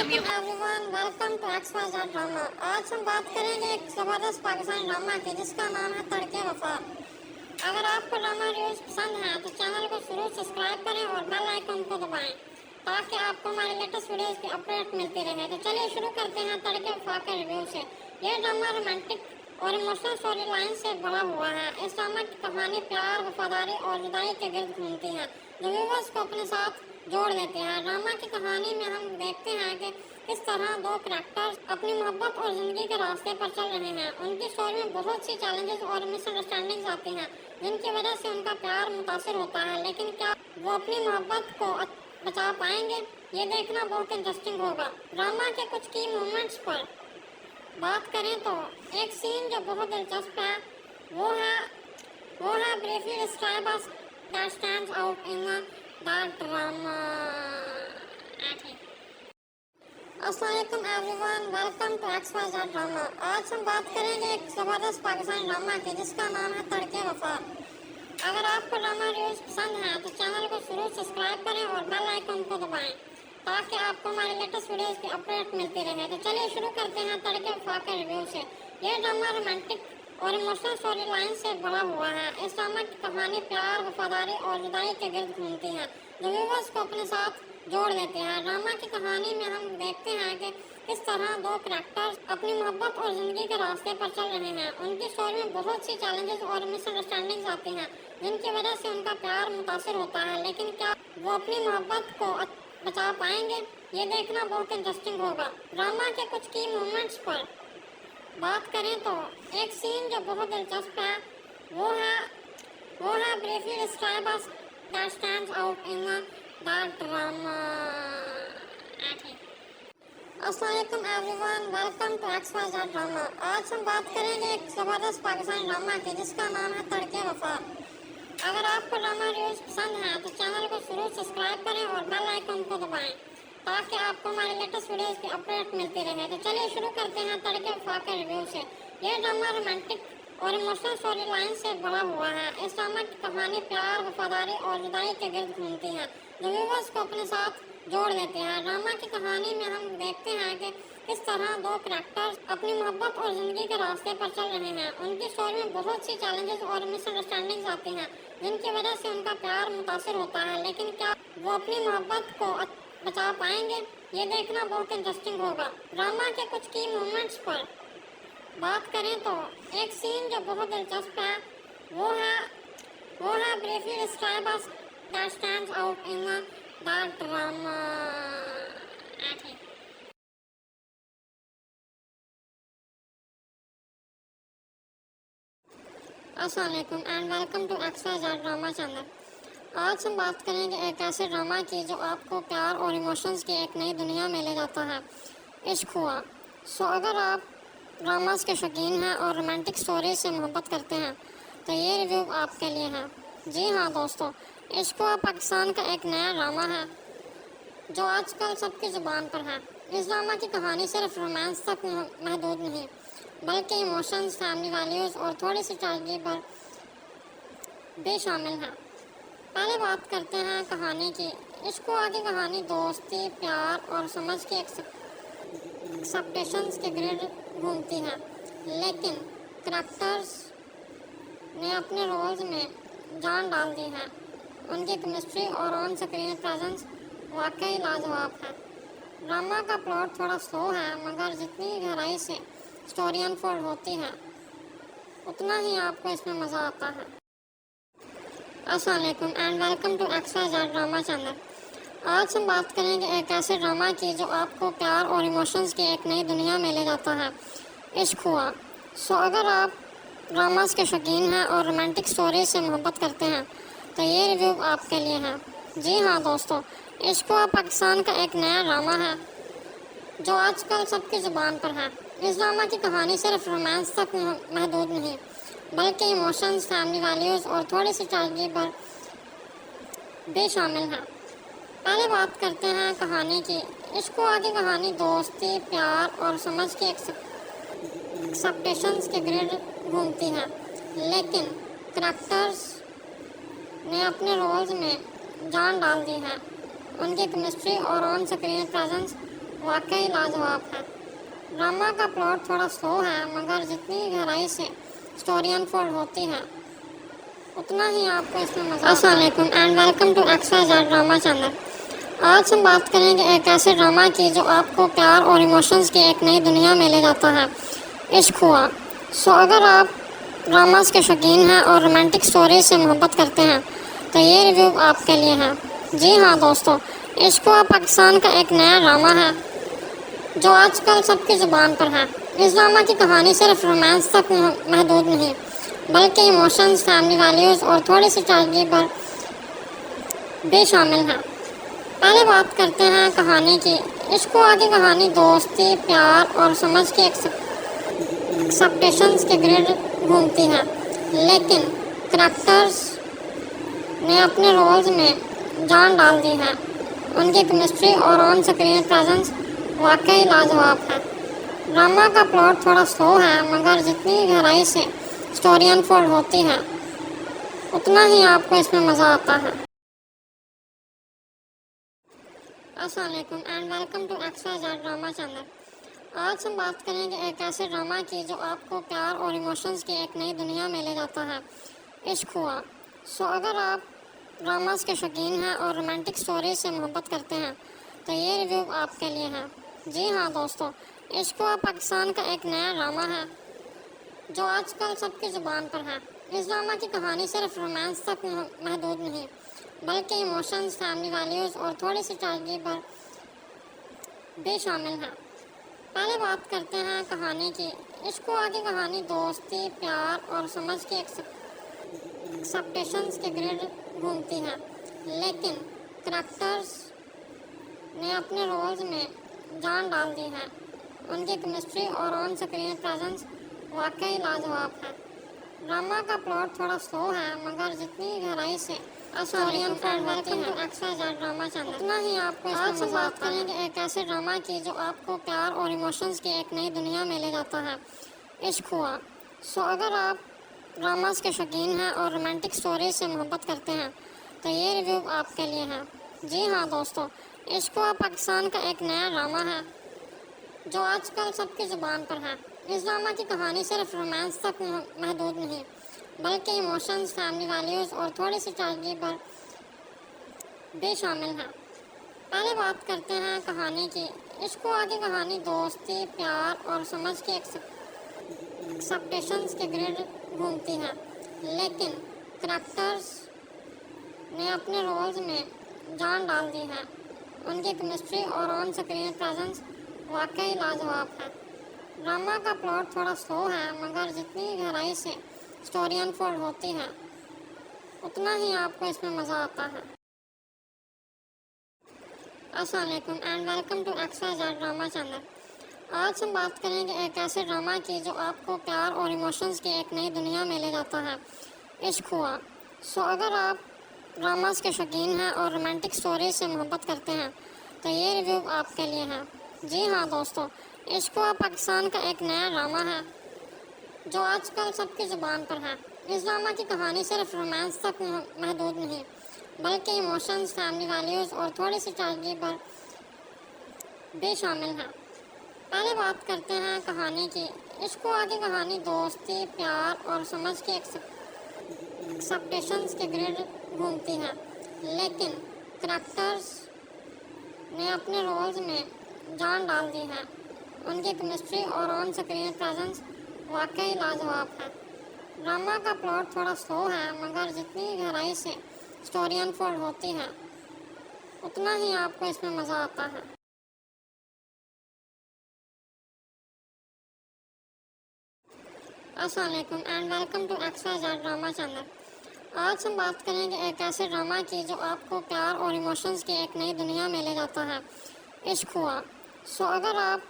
Everyone, welcome to XYZ drama. आज हम बात करेंगे एक जबरदस्त पाकिस्तानी ड्रामा की जिसका नाम है तड़के वफा। अगर आपको ड्रामा रिव्यूज पसंद है तो चैनल को जरूर सब्सक्राइब करें और बेल आइकन को दबाएं ताकि आपको हमारे लेटेस्ट वीडियोस की अपडेट मिलती रहे। तो चलिए शुरू करते हैं तड़के वफा के रिव्यू से। यह ड्रामा रोमांटिक और इमोशनल स्टोरी लाइन से भरा हुआ है। इस ड्रामा की कहानी प्यार, वफादारी और जुदाई के गिर्द घूमती है जो व्यूअर्स को अपने साथ जोड़ देते हैं। ड्रामा की कहानी में हम देखते हैं कि किस तरह दो करैक्टर्स अपनी मोहब्बत और ज़िंदगी के रास्ते पर चल रहे हैं। उनकी स्टोरी में बहुत सी चैलेंजेस और मिसअंडरस्टैंडिंग्स आती हैं जिनकी वजह से उनका प्यार मुतासर होता है, लेकिन क्या वो अपनी मोहब्बत को बचा पाएंगे, ये देखना बहुत इंटरेस्टिंग होगा। ड्रामा के कुछ की मूवमेंट्स पर बात करें तो एक सीन जो बहुत दिलचस्प है वो है briefly describe us that stands out in that drama. अस्सलामुअलैकुम everyone, welcome to XYZ drama. आज हम बात करेंगे एक जबरदस्त पाकिस्तानी ड्रामा की जिसका नाम है तड़के वफा। अगर आपको ड्रामा रिव्यूज पसंद है तो चैनल को जरूर सब्सक्राइब करें और बेल आइकन को दबाएं ताकि आपको हमारे लेटेस्ट वीडियोस की अपडेट मिलती रहे। तो चलिए शुरू करते हैं तड़के वफा के रिव्यू से। यह ड्रामा रोमांटिक और इमोशनल स्टोरी लाइन से भरा हुआ है। इस ड्रामा की कहानी प्यार, वफादारी और जुदाई के गिर्द घूमती है जो व्यूअर्स को अपने साथ जोड़ देते हैं। ड्रामा की कहानी में हम देखते हैं कि किस तरह दो करैक्टर्स अपनी मोहब्बत और ज़िंदगी के रास्ते पर चल रहे हैं। उनकी स्टोरी में बहुत सी चैलेंजेस और मिसअंडरस्टैंडिंग्स आती हैं जिनकी वजह से उनका प्यार मुतासर होता है, लेकिन क्या वो अपनी मोहब्बत को बचा पाएंगे, ये देखना बहुत इंटरेस्टिंग होगा। ड्रामा के कुछ की मूवमेंट्स पर बात करें तो एक सीन जो बहुत दिलचस्प है वो है briefly describe us that stands out in that drama. अस्सलामुअलैकुम everyone, welcome to XYZ drama. आज हम बात करेंगे एक जबरदस्त पाकिस्तानी ड्रामा की जिसका नाम है तड़के वफा। अगर आपको ड्रामा रिव्यूज पसंद है तो चैनल को जरूर सब्सक्राइब करें और बेल आइकन को दबाएं ताकि आपको हमारे लेटेस्ट वीडियोस की अपडेट मिलती रहे। तो चलिए शुरू करते हैं तड़के वफा के रिव्यू से। यह ड्रामा रोमांटिक और इमोशनल स्टोरी लाइन से भरा हुआ है। इस ड्रामा की कहानी प्यार, वफादारी और जुदाई के गिर्द घूमती है जो व्यूअर्स को अपने साथ जोड़ देते हैं। ड्रामा की कहानी में हम देखते हैं कि किस तरह दो करैक्टर्स अपनी मोहब्बत और ज़िंदगी के रास्ते पर चल रहे हैं। उनकी स्टोरी में बहुत सी चैलेंजेस और मिसअंडरस्टैंडिंग्स आती हैं जिनकी वजह से उनका प्यार मुतासर होता है, लेकिन क्या वो अपनी मोहब्बत को बचा पाएंगे, ये देखना बहुत इंटरेस्टिंग होगा। ड्रामा के कुछ की मूवमेंट्स पर बात करें तो एक सीन जो बहुत दिलचस्प है वो है briefly describe us that stands out in that drama. अस्सलामुअलैकुम and welcome to XYZ drama channel. आज हम बात करेंगे एक ऐसे ड्रामा की जो आपको प्यार और इमोशंस की एक नई दुनिया में ले जाता है, इश्क हुआ। अगर आप ड्रामास के शौकीन हैं और रोमांटिक स्टोरी से मोहब्बत करते हैं तो ये रिव्यू आपके लिए है। जी हाँ दोस्तों, इश्क हुआ पाकिस्तान का एक नया ड्रामा है जो आजकल सबकी ज़ुबान पर है। इस ड्रामा की कहानी सिर्फ रोमांस तक महदूद नहीं बल्कि इमोशंस, फैमिली वैल्यूज़ और थोड़ी सी ट्रेजेडी पर भी शामिल है। पहले बात करते हैं कहानी की। इश्क हुआ की कहानी दोस्ती, प्यार और समझ के एक्सपेक्टेशंस के गिर्द घूमती है, लेकिन करैक्टर्स ने अपने रोल्स में जान डाल दी है। उनकी केमिस्ट्री और ऑन स्क्रीन प्रेजेंस वाकई लाजवाब है। ड्रामा का प्लॉट थोड़ा स्लो है, मगर जितनी गहराई से स्टोरी अनफोल्ड होती है उतना ही आपको इसमें मज़ा आता है। अस्सलामुअलैकुम and welcome to XYZ drama channel. आज हम बात करेंगे एक ऐसे ड्रामा की जो आपको प्यार और इमोशंस की एक नई दुनिया में ले जाता है, इश्क हुआ। अगर आप ड्रामास के शौकीन हैं और रोमांटिक स्टोरी से मोहब्बत करते हैं तो ये रिव्यू आपके लिए है। जी हाँ दोस्तों, इश्क हुआ पाकिस्तान का एक नया ड्रामा है जो आजकल सबकी ज़ुबान पर है। इस ड्रामा की कहानी सिर्फ रोमांस तक महदूद नहीं बल्कि इमोशंस, फैमिली वैल्यूज़ और थोड़ी सी ट्रेजेडी पर भी शामिल है। पहले बात करते हैं कहानी की। इश्क हुआ की कहानी दोस्ती, प्यार और समझ के एक्सपेक्टेशंस के गिर्द घूमती है, लेकिन करैक्टर्स ने अपने रोल्स में जान डाल दी है। उनकी केमिस्ट्री और ऑन स्क्रीन प्रेजेंस वाकई लाजवाब है। ड्रामा का प्लॉट थोड़ा स्लो है, मगर जितनी गहराई से स्टोरी अनफोल्ड होती है उतना ही आपको इसमें मजा। अस्सलाम वालेकुम and welcome to XYZ drama channel. आज हम बात करेंगे एक ऐसे ड्रामा की जो आपको प्यार और इमोशंस की एक नई दुनिया में ले जाता है, इश्क हुआ। अगर आप ड्रामास के शौकीन हैं और रोमांटिक स्टोरी से मोहब्बत करते हैं तो ये रिव्यू आपके लिए है। जी हाँ दोस्तों, इश्क हुआ पाकिस्तान का एक नया ड्रामा है जो आजकल सबकी ज़ुबान पर है। इस ड्रामा की कहानी सिर्फ रोमांस तक महदूद नहीं, बल्कि इमोशंस, फैमिली वैल्यूज़ और थोड़ी सी ट्रेजेडी पर भी शामिल है। पहले बात करते हैं कहानी की। इश्क हुआ की कहानी दोस्ती, प्यार और समझ के एक्सपेक्टेशंस के ग्रिड घूमती है, लेकिन करैक्टर्स ने अपने रोल्स में जान डाल दी है। उनकी केमिस्ट्री और ऑन स्क्रीन प्रेजेंस वाकई लाजवाब है। ड्रामा का प्लॉट थोड़ा स्लो है, मगर जितनी गहराई से स्टोरी अनफोल्ड होती है उतना ही आपको इसमें मज़ा आता है। अस्सलाम वालेकुम and welcome to XYZ drama channel. आज हम बात करेंगे एक ऐसे ड्रामा की जो आपको प्यार और इमोशंस की एक नई दुनिया में ले जाता है, इश्क हुआ। अगर आप ड्रामास के शौकीन हैं और रोमांटिक स्टोरी से मोहब्बत करते हैं तो ये रिव्यू आपके लिए है। जी हाँ दोस्तों, इश्क हुआ पाकिस्तान का एक नया ड्रामा है जो आजकल सबकी ज़ुबान पर है। इस ड्रामा की कहानी सिर्फ रोमांस तक महदूद नहीं, बल्कि इमोशंस, फैमिली वैल्यूज़ और थोड़ी सी ट्रेजेडी पर भी शामिल है। पहले बात करते हैं कहानी की। इश्क हुआ की कहानी दोस्ती, प्यार और समझ के एक्सपेक्टेशंस के ग्रिड घूमती है, लेकिन करैक्टर्स ने अपने रोल्स में जान डाल दी है। उनकी केमिस्ट्री और ऑन स्क्रीन प्रेजेंस वाकई लाजवाब है। ड्रामा का प्लॉट थोड़ा स्लो है, मगर जितनी गहराई से स्टोरी अनफोल्ड होती है XYZ ड्रामा चैनल उतना ही आपको। आज हम बात करेंगे एक ऐसे ड्रामा की जो आपको प्यार और इमोशंस की एक नई दुनिया में ले जाता है, इश्क हुआ। अगर आप ड्रामास के शौकीन हैं और रोमांटिक स्टोरी से मोहब्बत करते हैं तो ये रिव्यू आपके लिए है। जी हाँ दोस्तों, इश्क हुआ पाकिस्तान का एक नया ड्रामा है जो आजकल सबकी ज़ुबान पर है। इस ड्रामा की कहानी सिर्फ रोमांस तक महदूद नहीं, बल्कि इमोशंस, फैमिली वैल्यूज़ और थोड़ी सी ट्रेजेडी पर भी शामिल है। पहले बात करते हैं कहानी की। इश्क हुआ की कहानी दोस्ती, प्यार और समझ के एक्सपेक्टेशंस के ग्रिड घूमती है, लेकिन करैक्टर्स ने अपने रोल्स में जान डाल दी है। उनकी केमिस्ट्री और ऑन स्क्रीन प्रेजेंस वाकई लाजवाब है। ड्रामा का प्लॉट थोड़ा स्लो है, मगर जितनी गहराई से स्टोरी अनफोल्ड होती है उतना ही आपको इसमें मज़ा आता है। अस्सलाम वालेकुम and welcome to XYZ drama channel. आज हम बात करेंगे एक ऐसे ड्रामा की जो आपको प्यार और इमोशंस की एक नई दुनिया में ले जाता है, इश्क हुआ। अगर आप ड्रामास के शौकीन हैं और रोमांटिक स्टोरी से मोहब्बत करते हैं तो ये रिव्यू आपके लिए है। जी हाँ दोस्तों, इश्क हुआ पाकिस्तान का एक नया ड्रामा है जो आजकल सबकी ज़ुबान पर है। इस ड्रामा की कहानी सिर्फ रोमांस तक महदूद नहीं, बल्कि इमोशंस, फैमिली वैल्यूज़ और थोड़ी सी ट्रेजेडी पर भी शामिल है। पहले बात करते हैं कहानी की। इश्क हुआ की कहानी दोस्ती, प्यार और समझ के एक्सपेक्टेशंस के ग्रिड घूमती है, लेकिन करैक्टर्स ने अपने रोल्स में जान डाल दी है। उनकी केमिस्ट्री और ऑन स्क्रीन प्रेजेंस वाकई लाजवाब है। ड्रामा का प्लॉट थोड़ा स्लो है, मगर जितनी गहराई से स्टोरी अनफोल्ड होती है उतना ही आपको इसमें मज़ा आता है। अस्सलाम वालेकुम and welcome to XYZ drama channel. आज हम बात करेंगे एक ऐसे ड्रामा की जो आपको प्यार और इमोशंस की एक नई दुनिया में ले जाता है, इश्क हुआ। अगर आप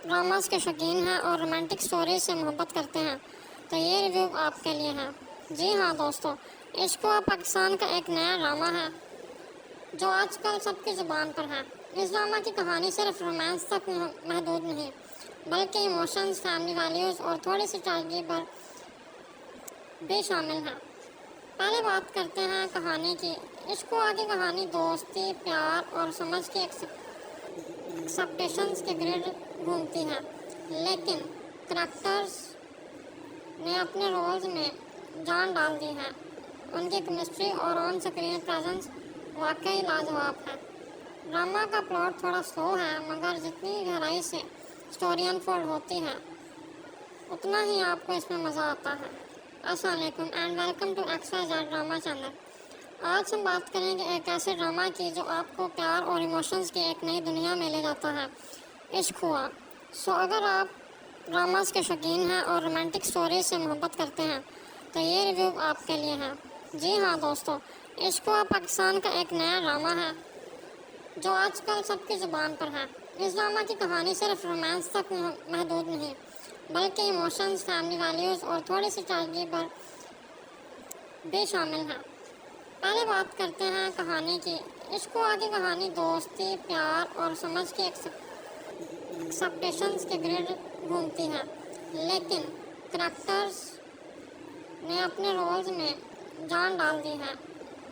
ड्रामास के शौकीन हैं और रोमांटिक स्टोरी से मोहब्बत करते हैं तो ये रिव्यू आपके लिए है। जी हाँ दोस्तों, इश्क हुआ पाकिस्तान का एक नया ड्रामा है जो आजकल सबकी ज़ुबान पर है। इस ड्रामा की कहानी सिर्फ रोमांस तक महदूद नहीं, बल्कि इमोशंस, फैमिली वैल्यूज़ और थोड़ी सी ट्रेजेडी पर भी शामिल है। पहले बात करते हैं कहानी की। इश्क हुआ की कहानी दोस्ती, प्यार और समझ के एक्सपेक्टेशंस के ग्रिड घूमती है, लेकिन करैक्टर्स ने अपने रोल्स में जान डाल दी है। उनकी केमिस्ट्री और ऑन स्क्रीन प्रेजेंस वाकई लाजवाब है। ड्रामा का प्लॉट थोड़ा स्लो है, मगर जितनी गहराई से स्टोरी अनफोल्ड होती है उतना ही आपको इसमें मज़ा आता है। अस्सलाम वालेकुम and welcome to XYZ drama channel. आज हम बात करेंगे एक ऐसे ड्रामा की जो आपको प्यार और इमोशंस की एक नई दुनिया में ले जाता है, इश्क हुआ। अगर आप ड्रामास के शौकीन हैं और रोमांटिक स्टोरी से मोहब्बत करते हैं तो ये रिव्यू आपके लिए है। जी हाँ दोस्तों, इश्क हुआ पाकिस्तान का एक नया ड्रामा है जो आजकल सबकी ज़ुबान पर है। इस ड्रामा की कहानी सिर्फ रोमांस तक महदूद नहीं, बल्कि इमोशंस, फैमिली वैल्यूज़ और थोड़ी सी ट्रेजेडी पर भी शामिल है। पहले बात करते हैं कहानी की। इश्क हुआ की कहानी दोस्ती, प्यार और समझ के एक्सपेक्टेशंस के ग्रिड घूमती है, लेकिन करैक्टर्स ने अपने रोल्स में जान डाल दी है।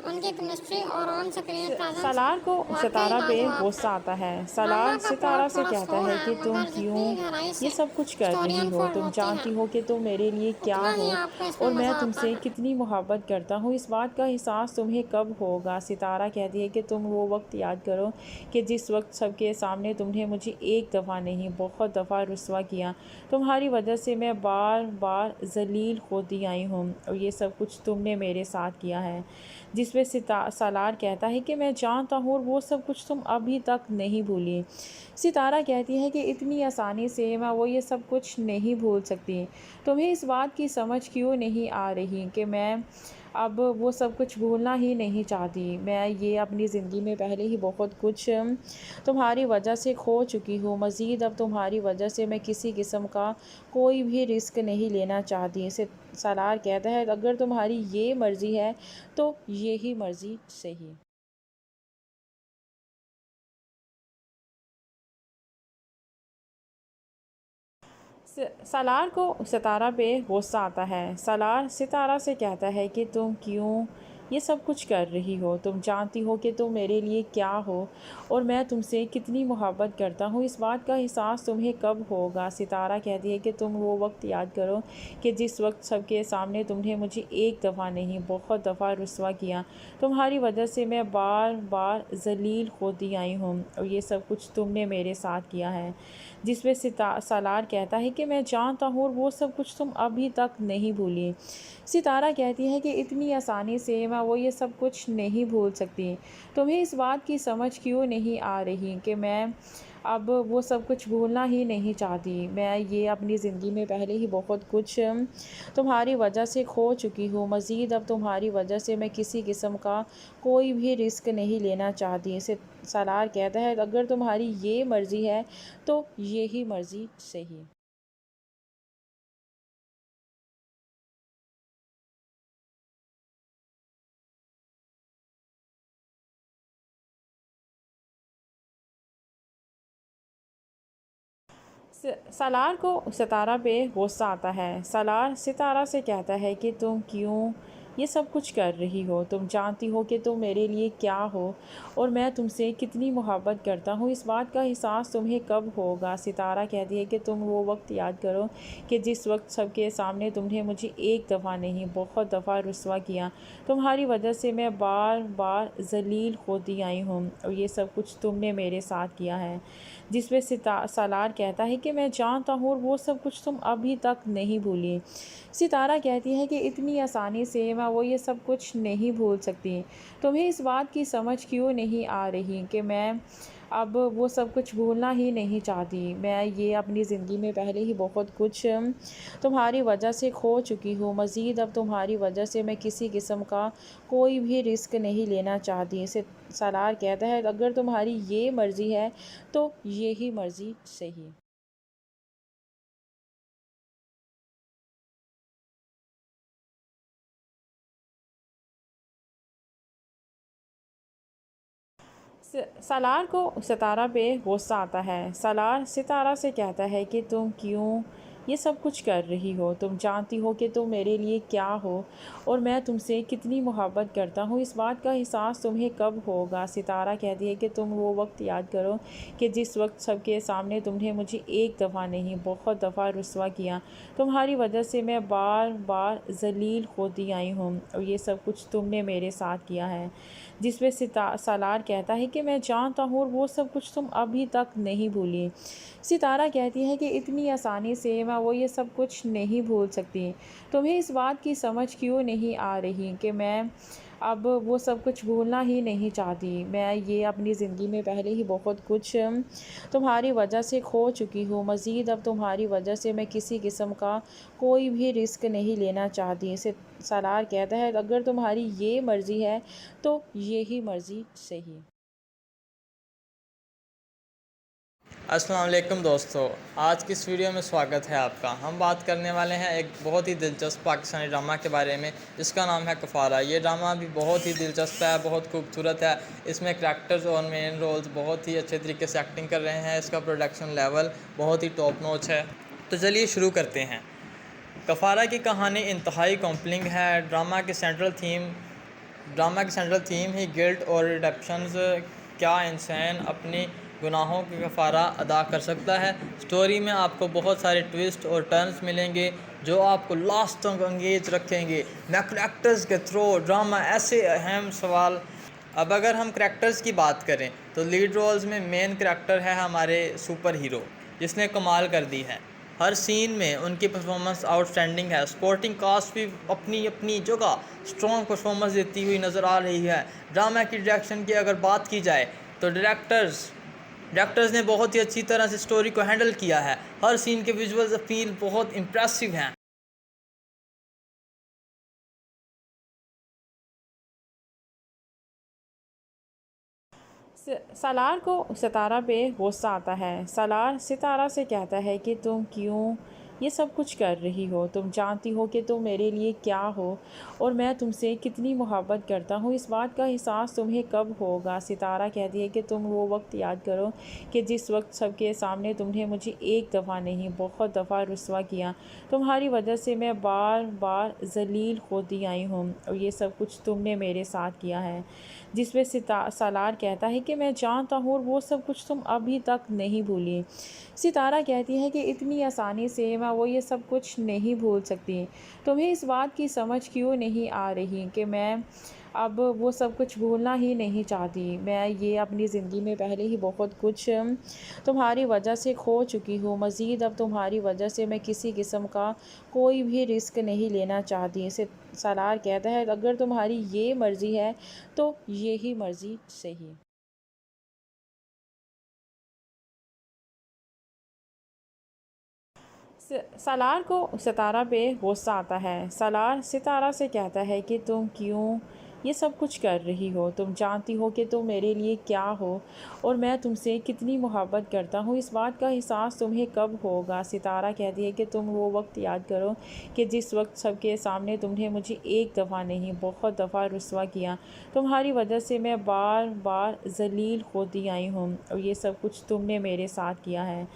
उनकी केमिस्ट्री और ऑन स्क्रीन प्रेजेंस सालार को वाकई सितारा पे लाजवाब गुस्सा है। आता है। ड्रामा सालार का सितारा प्लॉट से थोड़ा कहता स्लो है है, कि तुम मगर क्यों जितनी गहराई ये से सब कुछ कर स्टोरी रही हो। अनफोल्ड तुम होती है जानती हो कि तुम मेरे लिए क्या उतना ही हो आपको इसमें और मैं मज़ा आता तुमसे है। कितनी मोहब्बत करता हूँ। इस बात का एहसास तुम्हें कब होगा। सितारा कहती है कि तुम वो वक्त याद करो कि जिस वक्त सबके सामने तुमने मुझे एक दफ़ा नहीं बहुत दफ़ा रुस्वा किया। तुम्हारी वजह से मैं बार बार जलील होती आई हूँ और ये सब कुछ तुमने मेरे साथ किया है। जिसमें सालार कहता है कि मैं जानता हूँ और वो सब कुछ तुम अभी तक नहीं भूली। सितारा कहती है कि इतनी आसानी से मैं वो ये सब कुछ नहीं भूल सकती। तुम्हें इस बात की समझ क्यों नहीं आ रही कि मैं अब वो सब कुछ भूलना ही नहीं चाहती। मैं ये अपनी ज़िंदगी में पहले ही बहुत कुछ तुम्हारी वजह से खो चुकी हूँ। मज़ीद अब तुम्हारी वजह से मैं किसी किस्म का कोई भी रिस्क नहीं लेना चाहती। इसे सालार कहता है अगर तुम्हारी ये मर्ज़ी है तो यही मर्ज़ी सही। सालार को सितारा पे गुस्सा आता है। सालार सितारा से कहता है कि तुम क्यों ये सब कुछ कर रही हो। तुम जानती हो कि तुम मेरे लिए क्या हो और मैं तुमसे कितनी मोहब्बत करता हूँ। इस बात का एहसास तुम्हें कब होगा। सितारा कहती है कि तुम वो वक्त याद करो कि जिस वक्त सबके सामने तुमने मुझे एक दफ़ा नहीं बहुत दफ़ा रुस्वा किया। तुम्हारी वजह से मैं बार बार जलील होती आई हूँ और ये सब कुछ तुमने मेरे साथ किया है। जिसमें सालार कहता है कि मैं जानता हूँ और वो सब कुछ तुम अभी तक नहीं भूली। सितारा कहती है कि इतनी आसानी से मैं वो ये सब कुछ नहीं भूल सकती। तुम्हें इस बात की समझ क्यों नहीं आ रही कि मैं अब वो सब कुछ भूलना ही नहीं चाहती। मैं ये अपनी ज़िंदगी में पहले ही बहुत कुछ तुम्हारी वजह से खो चुकी हूँ। मज़ीद अब तुम्हारी वजह से मैं किसी किस्म का कोई भी रिस्क नहीं लेना चाहती। इसे सालार कहता है अगर तुम्हारी ये मर्ज़ी है तो यही मर्ज़ी सही। सालार को सितारा पे गुस्सा आता है। सालार सितारा से कहता है कि तुम क्यों ये सब कुछ कर रही हो। तुम जानती हो कि तुम मेरे लिए क्या हो और मैं तुमसे कितनी मोहब्बत करता हूँ। इस बात का एहसास तुम्हें कब होगा। सितारा कहती है कि तुम वो वक्त याद करो कि जिस वक्त सबके सामने तुमने मुझे एक दफ़ा नहीं बहुत दफ़ा रुस्वा किया। तुम्हारी वजह से मैं बार बार जलील होती आई हूँ और ये सब कुछ तुमने मेरे साथ किया है। जिसमें सालार कहता है कि मैं जानता हूँ और वो सब कुछ तुम अभी तक नहीं भूली। सितारा कहती है कि इतनी आसानी से मैं वो ये सब कुछ नहीं भूल सकती। तुम्हें इस बात की समझ क्यों नहीं आ रही कि मैं अब वो सब कुछ भूलना ही नहीं चाहती। मैं ये अपनी ज़िंदगी में पहले ही बहुत कुछ तुम्हारी वजह से खो चुकी हूँ। मज़ीद अब तुम्हारी वजह से मैं किसी किस्म का कोई भी रिस्क नहीं लेना चाहती। इसे सालार कहता है अगर तुम्हारी ये मर्ज़ी है तो यही मर्ज़ी सही। सालार को सितारा पे गुस्सा आता है। सालार सितारा से कहता है कि तुम क्यों ये सब कुछ कर रही हो। तुम जानती हो कि तुम मेरे लिए क्या हो और मैं तुमसे कितनी मोहब्बत करता हूँ। इस बात का एहसास तुम्हें कब होगा? सितारा कहती है कि तुम वो वक्त याद करो कि जिस वक्त सबके सामने तुमने मुझे एक दफ़ा नहीं बहुत दफ़ा रुस्वा किया। तुम्हारी वजह से मैं बार बार ज़लील होती आई हूँ और ये सब कुछ तुमने मेरे साथ किया है। जिसमें सालार कहता है कि मैं जानता हूँ और वो सब कुछ तुम अभी तक नहीं भूली। सितारा कहती है कि इतनी आसानी से मैं वो ये सब कुछ नहीं भूल सकती। तुम्हें इस बात की समझ क्यों नहीं आ रही कि मैं अब वो सब कुछ भूलना ही नहीं चाहती। मैं ये अपनी ज़िंदगी में पहले ही बहुत कुछ तुम्हारी वजह से खो चुकी हूँ। मज़ीद अब तुम्हारी वजह से मैं किसी किस्म का कोई भी रिस्क नहीं लेना चाहती। इसे सालार कहता है अगर तुम्हारी ये मर्ज़ी है तो यही मर्ज़ी सही। अस्सलाम वालेकुम दोस्तों, आज की इस वीडियो में स्वागत है आपका। हम बात करने वाले हैं एक बहुत ही दिलचस्प पाकिस्तानी ड्रामा के बारे में जिसका नाम है कफ़ारा। ये ड्रामा भी बहुत ही दिलचस्प है, बहुत खूबसूरत है। इसमें करैक्टर्स और मेन रोल्स बहुत ही अच्छे तरीके से एक्टिंग कर रहे हैं। इसका प्रोडक्शन लेवल बहुत ही टॉप नॉच है। तो चलिए शुरू करते हैं। कफ़ारा की कहानी इंतहाई कॉम्प्लिंग है। ड्रामा की सेंट्रल थीम ही गिल्ट और रिडेप्शंस। क्या इंसान अपनी गुनाहों का कफ़ारा अदा कर सकता है? स्टोरी में आपको बहुत सारे ट्विस्ट और टर्न्स मिलेंगे जो आपको लास्ट तक अंगेज रखेंगे। न करैक्टर्स के थ्रू ड्रामा ऐसे अहम सवाल। अब अगर हम करैक्टर्स की बात करें तो लीड रोल्स में मेन करैक्टर है हमारे सुपर हीरो जिसने कमाल कर दी है। हर सीन में उनकी परफॉर्मेंस आउटस्टैंडिंग है। सपोर्टिंग कास्ट भी अपनी अपनी जगह स्ट्रॉन्ग परफॉर्मेंस देती हुई नज़र आ रही है। ड्रामा की डायरेक्शन की अगर बात की जाए तो डायरेक्टर्स ने बहुत ही अच्छी तरह से स्टोरी को हैंडल किया है। हर सीन के विजुअल्स अपील बहुत इम्प्रेसिव हैं। सालार को सितारा पे गुस्सा आता है। सालार सितारा से कहता है कि तुम क्यों ये सब कुछ कर रही हो? तुम जानती हो कि तुम मेरे लिए क्या हो और मैं तुमसे कितनी मोहब्बत करता हूँ। इस बात का एहसास तुम्हें कब होगा? सितारा कहती है कि तुम वो वक्त याद करो कि जिस वक्त सबके सामने तुमने मुझे एक दफ़ा नहीं बहुत दफ़ा रुस्वा किया। तुम्हारी वजह से मैं बार बार ज़लील होती आई हूँ और ये सब कुछ तुमने मेरे साथ किया है। जिसमें सालार कहता है कि मैं जानता हूँ और वो सब कुछ तुम अभी तक नहीं भूली। सितारा कहती है कि इतनी आसानी से मैं वो ये सब कुछ नहीं भूल सकती। तुम्हें इस बात की समझ क्यों नहीं आ रही कि मैं अब वो सब कुछ भूलना ही नहीं चाहती। मैं ये अपनी ज़िंदगी में पहले ही बहुत कुछ तुम्हारी वजह से खो चुकी हूँ। मज़ीद अब तुम्हारी वजह से मैं किसी किस्म का कोई भी रिस्क नहीं लेना चाहती। इसे सालार कहता है अगर तुम्हारी ये मर्ज़ी है तो यही मर्ज़ी सही। सालार को सितारा पे गुस्सा आता है। सालार सितारा से कहता है कि तुम क्यों ये सब कुछ कर रही हो? तुम जानती हो कि तुम मेरे लिए क्या हो और मैं तुमसे कितनी मोहब्बत करता हूँ। इस बात का एहसास तुम्हें कब होगा? सितारा कहती है कि तुम वो वक्त याद करो कि जिस वक्त सबके सामने तुमने मुझे एक दफ़ा नहीं बहुत दफ़ा रुस्वा किया। तुम्हारी वजह से मैं बार बार ज़लील होती आई हूँ और ये सब कुछ तुमने मेरे साथ किया है।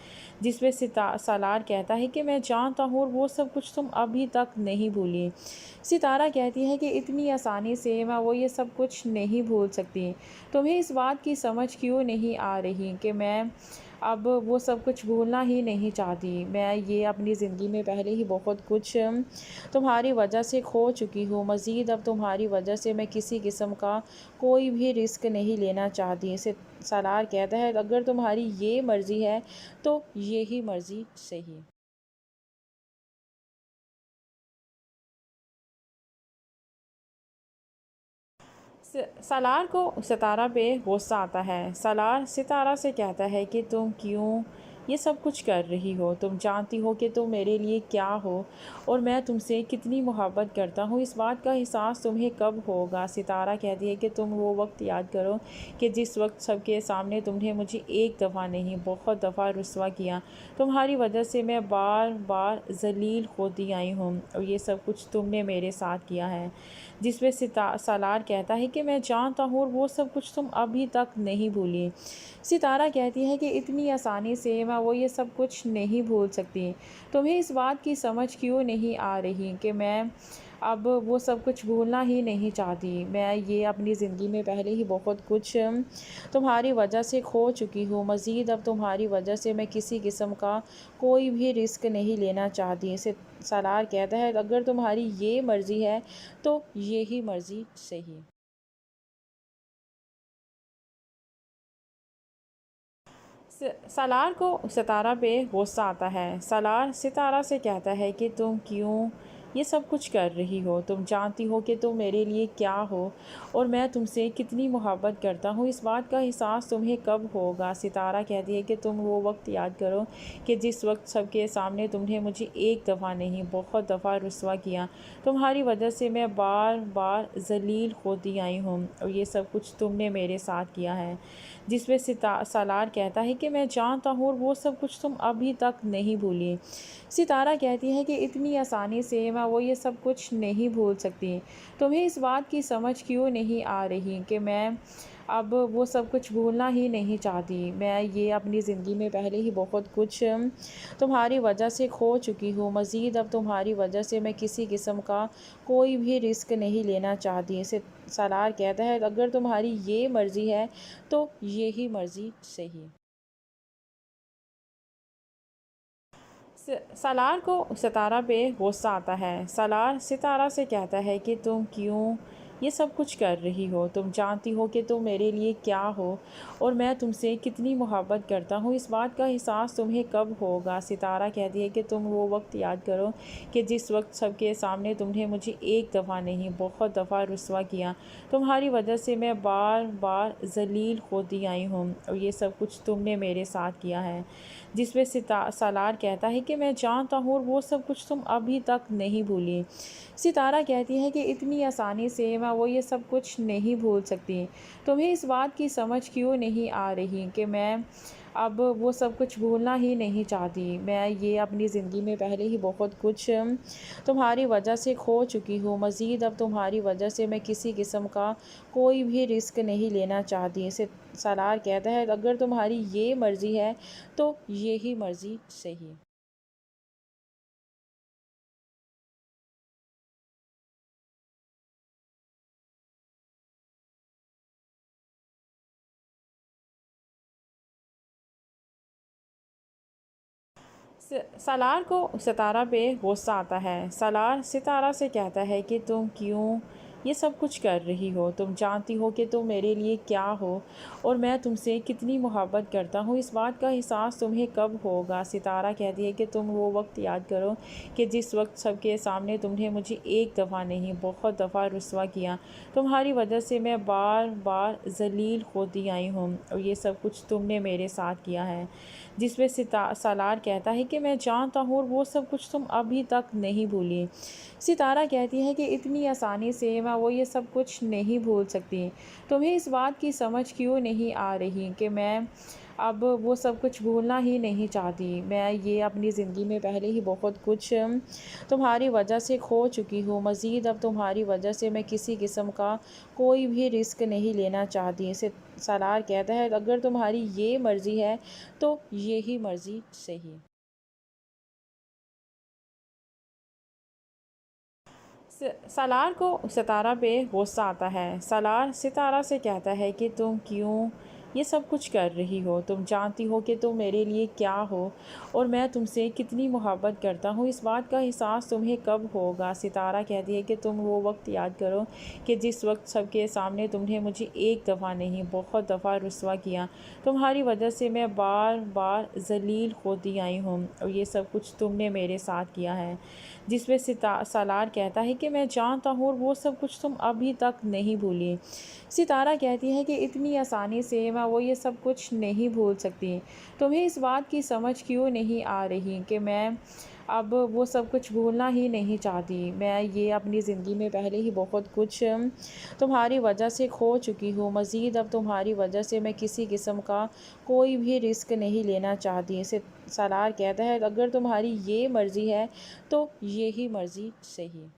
जिसमें सालार कहता है कि मैं जानता हूँ और वो सब कुछ तुम अभी तक नहीं भूली। सितारा कहती है कि इतनी आसानी से मैं वो ये सब कुछ नहीं भूल सकती। तुम्हें इस बात की समझ क्यों नहीं आ रही कि मैं अब वो सब कुछ भूलना ही नहीं चाहती। मैं ये अपनी ज़िंदगी में पहले ही बहुत कुछ तुम्हारी वजह से खो चुकी हूँ। मज़ीद अब तुम्हारी वजह से मैं किसी किस्म का कोई भी रिस्क नहीं लेना चाहती। इसे सालार कहता है अगर तुम्हारी ये मर्ज़ी है तो यही मर्ज़ी सही। सालार को सितारा पे गुस्सा आता है। सालार सितारा से कहता है कि तुम क्यों ये सब कुछ कर रही हो? तुम जानती हो कि तुम मेरे लिए क्या हो और मैं तुमसे कितनी मोहब्बत करता हूँ। इस बात का एहसास तुम्हें कब होगा? सितारा कहती है कि तुम वो वक्त याद करो कि जिस वक्त सबके सामने तुमने मुझे एक दफ़ा नहीं बहुत दफ़ा रुस्वा किया। तुम्हारी वजह से मैं बार बार ज़लील होती आई हूँ और ये सब कुछ तुमने मेरे साथ किया है। जिसमें सालार कहता है कि मैं जानता हूँ और वो सब कुछ तुम अभी तक नहीं भूली। सितारा कहती है कि इतनी आसानी से मैं मैं वो ये सब कुछ नहीं भूल सकती। तुम्हें इस बात की समझ क्यों नहीं आ रही कि मैं अब वो सब कुछ भूलना ही नहीं चाहती। मैं ये अपनी ज़िंदगी में पहले ही बहुत कुछ तुम्हारी वजह से खो चुकी हूँ। मज़ीद अब तुम्हारी वजह से मैं किसी किस्म का कोई भी रिस्क नहीं लेना चाहती। इसे सालार कहता है, अगर तुम्हारी ये मर्ज़ी है तो यही मर्ज़ी सही। सालार को सितारा पे गुस्सा आता है। सालार सितारा से कहता है कि तुम क्यों ये सब कुछ कर रही हो। तुम जानती हो कि तुम मेरे लिए क्या हो और मैं तुमसे कितनी मोहब्बत करता हूँ। इस बात का एहसास तुम्हें कब होगा। सितारा कहती है कि तुम वो वक्त याद करो कि जिस वक्त सबके सामने तुमने मुझे एक दफ़ा नहीं बहुत दफ़ा रुस्वा किया। तुम्हारी वजह से मैं बार बार जलील होती आई हूँ और ये सब कुछ तुमने मेरे साथ किया है। जिसमें सालार कहता है कि मैं जानता हूँ और वो सब कुछ तुम अभी तक नहीं भूली। सितारा कहती है कि इतनी आसानी से मैं वो ये सब कुछ नहीं भूल सकती। तुम्हें इस बात की समझ क्यों नहीं आ रही कि मैं अब वो सब कुछ भूलना ही नहीं चाहती। मैं ये अपनी ज़िंदगी में पहले ही बहुत कुछ तुम्हारी वजह से खो चुकी हूँ। मज़ीद अब तुम्हारी वजह से मैं किसी किस्म का कोई भी रिस्क नहीं लेना चाहती। इसे सालार कहता है, अगर तुम्हारी ये मर्ज़ी है तो यही मर्ज़ी सही। सालार को सितारा पे गुस्सा आता है। सालार सितारा से कहता है कि तुम क्यों ये सब कुछ कर रही हो। तुम जानती हो कि तुम मेरे लिए क्या हो और मैं तुमसे कितनी मोहब्बत करता हूँ। इस बात का एहसास तुम्हें कब होगा। सितारा कहती है कि तुम वो वक्त याद करो कि जिस वक्त सबके सामने तुमने मुझे एक दफ़ा नहीं बहुत दफ़ा रुस्वा किया। तुम्हारी वजह से मैं बार बार जलील होती आई हूँ और ये सब कुछ तुमने मेरे साथ किया है। जिसमें सालार कहता है कि मैं जानता हूँ और वो सब कुछ तुम अभी तक नहीं भूली। सितारा कहती है कि इतनी आसानी से मैं वो ये सब कुछ नहीं भूल सकती। तुम्हें इस बात की समझ क्यों नहीं आ रही कि मैं अब वो सब कुछ भूलना ही नहीं चाहती। मैं ये अपनी ज़िंदगी में पहले ही बहुत कुछ तुम्हारी वजह से खो चुकी हूँ। मज़ीद अब तुम्हारी वजह से मैं किसी किस्म का कोई भी रिस्क नहीं लेना चाहती। इसे सालार कहता है, अगर तुम्हारी ये मर्ज़ी है तो यही मर्ज़ी सही। सालार को सितारा पे गुस्सा आता है। सालार सितारा से कहता है कि तुम क्यों ये सब कुछ कर रही हो। तुम जानती हो कि तुम मेरे लिए क्या हो और मैं तुमसे कितनी मोहब्बत करता हूँ। इस बात का एहसास तुम्हें कब होगा। सितारा कहती है कि तुम वो वक्त याद करो कि जिस वक्त सबके सामने तुमने मुझे एक दफ़ा नहीं बहुत दफ़ा रुस्वा किया। तुम्हारी वजह से मैं बार बार जलील होती आई हूँ और ये सब कुछ तुमने मेरे साथ किया है। जिसमें सालार कहता है कि मैं जानता हूँ और वो सब कुछ तुम अभी तक नहीं भूली। सितारा कहती है कि इतनी आसानी से मैं वो ये सब कुछ नहीं भूल सकती। तुम्हें इस बात की समझ क्यों नहीं आ रही कि मैं अब वो सब कुछ भूलना ही नहीं चाहती। मैं ये अपनी ज़िंदगी में पहले ही बहुत कुछ तुम्हारी वजह से खो चुकी हूँ। मज़ीद अब तुम्हारी वजह से मैं किसी किस्म का कोई भी रिस्क नहीं लेना चाहती। इसे सालार कहता है, अगर तुम्हारी ये मर्ज़ी है तो यही मर्ज़ी सही। सालार को सितारा पे गुस्सा आता है। सालार सितारा से कहता है कि तुम क्यों ये सब कुछ कर रही हो। तुम जानती हो कि तुम मेरे लिए क्या हो और मैं तुमसे कितनी मोहब्बत करता हूँ। इस बात का एहसास तुम्हें कब होगा। सितारा कहती है कि तुम वो वक्त याद करो कि जिस वक्त सबके सामने तुमने मुझे एक दफ़ा नहीं बहुत दफ़ा रुस्वा किया। तुम्हारी वजह से मैं बार बार जलील होती आई हूँ और ये सब कुछ तुमने मेरे साथ किया है। जिसमें सालार कहता है कि मैं जानता हूँ और वो सब कुछ तुम अभी तक नहीं भूली। सितारा कहती है कि इतनी आसानी से मैं वो ये सब कुछ नहीं भूल सकती। तुम्हें इस बात की समझ क्यों नहीं आ रही कि मैं अब वो सब कुछ भूलना ही नहीं चाहती। मैं ये अपनी ज़िंदगी में पहले ही बहुत कुछ तुम्हारी वजह से खो चुकी हूँ। मज़ीद अब तुम्हारी वजह से मैं किसी किस्म का कोई भी रिस्क नहीं लेना चाहती। इसे सालार कहता है, अगर तुम्हारी ये मर्ज़ी है तो यही मर्ज़ी सही।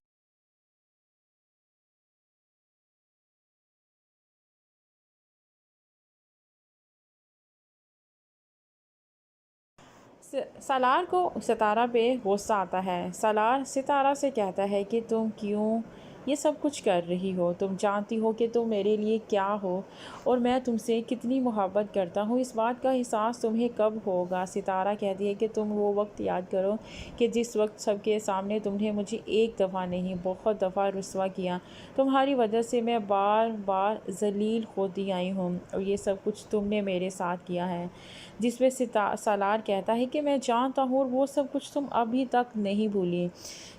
सालार को सितारा पे गुस्सा आता है। सालार सितारा से कहता है कि तुम क्यों ये सब कुछ कर रही हो। तुम जानती हो कि तुम मेरे लिए क्या हो और मैं तुमसे कितनी मोहब्बत करता हूँ। इस बात का एहसास तुम्हें कब होगा। सितारा कहती है कि तुम वो वक्त याद करो कि जिस वक्त सबके सामने तुमने मुझे एक दफ़ा नहीं बहुत दफ़ा रुस्वा किया। तुम्हारी वजह से मैं बार बार जलील होती आई हूँ और ये सब कुछ तुमने मेरे साथ किया है। जिसमें सालार कहता है कि मैं जानता हूँ और वो सब कुछ तुम अभी तक नहीं भूली।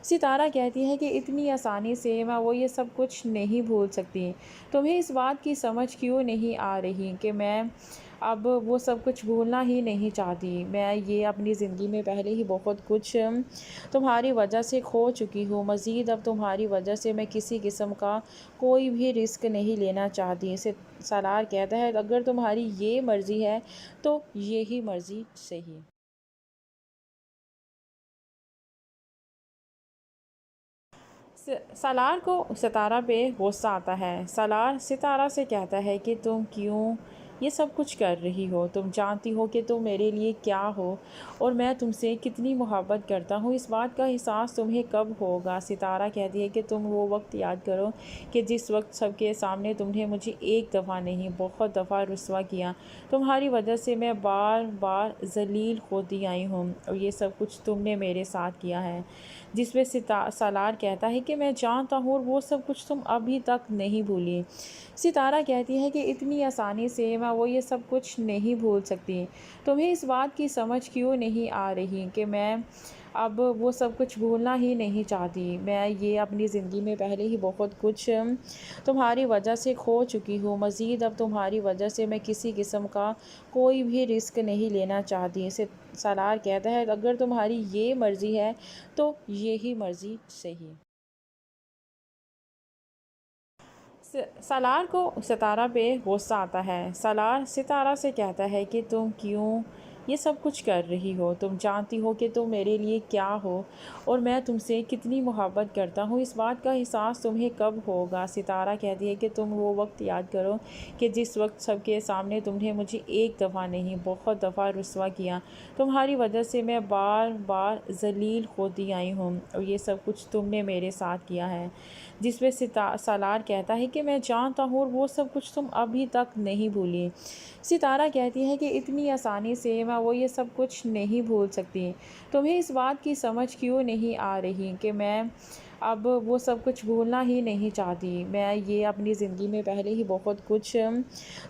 सितारा कहती है कि इतनी आसानी से मैं वो ये सब कुछ नहीं भूल सकती। तुम्हें इस बात की समझ क्यों नहीं आ रही कि मैं अब वो सब कुछ भूलना ही नहीं चाहती। मैं ये अपनी ज़िंदगी में पहले ही बहुत कुछ तुम्हारी वजह से खो चुकी हूँ। मज़ीद अब तुम्हारी वजह से मैं किसी किस्म का कोई भी रिस्क नहीं लेना चाहती। इसे सालार कहता है अगर तुम्हारी ये मर्ज़ी है तो यही मर्ज़ी सही। सालार को सितारा पे गुस्सा आता है। सालार सितारा से कहता है कि तुम क्यों ये सब कुछ कर रही हो। तुम जानती हो कि तुम मेरे लिए क्या हो और मैं तुमसे कितनी मोहब्बत करता हूँ। इस बात का एहसास तुम्हें कब होगा। सितारा कहती है कि तुम वो वक्त याद करो कि जिस वक्त सबके सामने तुमने मुझे एक दफ़ा नहीं बहुत दफ़ा रुस्वा किया। तुम्हारी वजह से मैं बार बार जलील होती आई हूँ और ये सब कुछ तुमने मेरे साथ किया है। जिसमें सालार कहता है कि मैं जानता हूँ और वो सब कुछ तुम अभी तक नहीं भूली। सितारा कहती है कि इतनी आसानी से मैं वो ये सब कुछ नहीं भूल सकती। तुम्हें इस बात की समझ क्यों नहीं आ रही कि मैं अब वो सब कुछ भूलना ही नहीं चाहती। मैं ये अपनी ज़िंदगी में पहले ही बहुत कुछ तुम्हारी वजह से खो चुकी हूँ। मज़ीद अब तुम्हारी वजह से मैं किसी किस्म का कोई भी रिस्क नहीं लेना चाहती। इसे सालार कहता है अगर तुम्हारी ये मर्ज़ी है तो यही मर्ज़ी सही। सालार को सितारा पे गुस्सा आता है। सालार सितारा से कहता है कि तुम क्यों ये सब कुछ कर रही हो। तुम जानती हो कि तुम मेरे लिए क्या हो और मैं तुमसे कितनी मोहब्बत करता हूँ। इस बात का एहसास तुम्हें कब होगा। सितारा कहती है कि तुम वो वक्त याद करो कि जिस वक्त सबके सामने तुमने मुझे एक दफ़ा नहीं बहुत दफ़ा रुस्वा किया। तुम्हारी वजह से मैं बार बार जलील होती आई हूँ और ये सब कुछ तुमने मेरे साथ किया है। जिसमें सालार कहता है कि मैं जानता हूँ और वो सब कुछ तुम अभी तक नहीं भूली। सितारा कहती है कि इतनी आसानी से मैं वो ये सब कुछ नहीं भूल सकती। तुम्हें इस बात की समझ क्यों नहीं आ रही कि मैं अब वो सब कुछ भूलना ही नहीं चाहती। मैं ये अपनी ज़िंदगी में पहले ही बहुत कुछ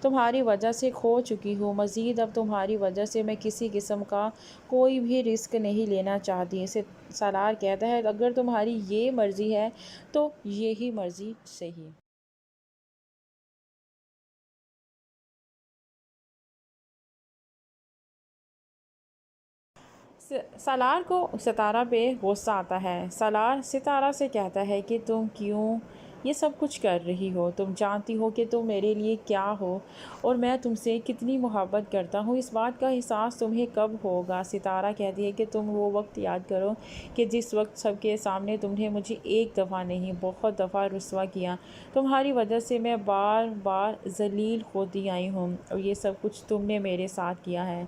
तुम्हारी वजह से खो चुकी हूँ। मज़ीद अब तुम्हारी वजह से मैं किसी किस्म का कोई भी रिस्क नहीं लेना चाहती। इसे सालार कहता है अगर तुम्हारी ये मर्ज़ी है तो यही मर्ज़ी सही। सालार को सितारा पे गुस्सा आता है। सालार सितारा से कहता है कि तुम क्यों ये सब कुछ कर रही हो। तुम जानती हो कि तुम मेरे लिए क्या हो और मैं तुमसे कितनी मोहब्बत करता हूँ। इस बात का एहसास तुम्हें कब होगा। सितारा कहती है कि तुम वो वक्त याद करो कि जिस वक्त सबके सामने तुमने मुझे एक दफ़ा नहीं बहुत दफ़ा रुस्वा किया। तुम्हारी वजह से मैं बार बार जलील होती आई हूँ और ये सब कुछ तुमने मेरे साथ किया है।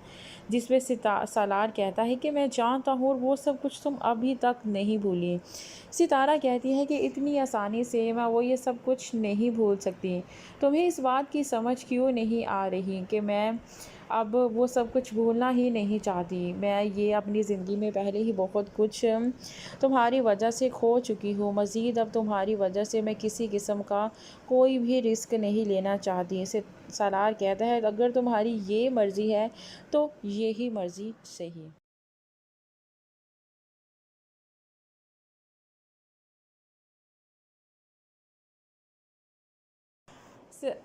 जिसमें सालार कहता है कि मैं जानता हूँ और वो सब कुछ तुम अभी तक नहीं भूली। सितारा कहती है कि इतनी आसानी से मैं वो ये सब कुछ नहीं भूल सकती। तुम्हें इस बात की समझ क्यों नहीं आ रही कि मैं अब वो सब कुछ भूलना ही नहीं चाहती। मैं ये अपनी ज़िंदगी में पहले ही बहुत कुछ तुम्हारी वजह से खो चुकी हूँ। मज़ीद अब तुम्हारी वजह से मैं किसी किस्म का कोई भी रिस्क नहीं लेना चाहती। इसे सालार कहता है अगर तुम्हारी ये मर्ज़ी है तो यही मर्ज़ी सही।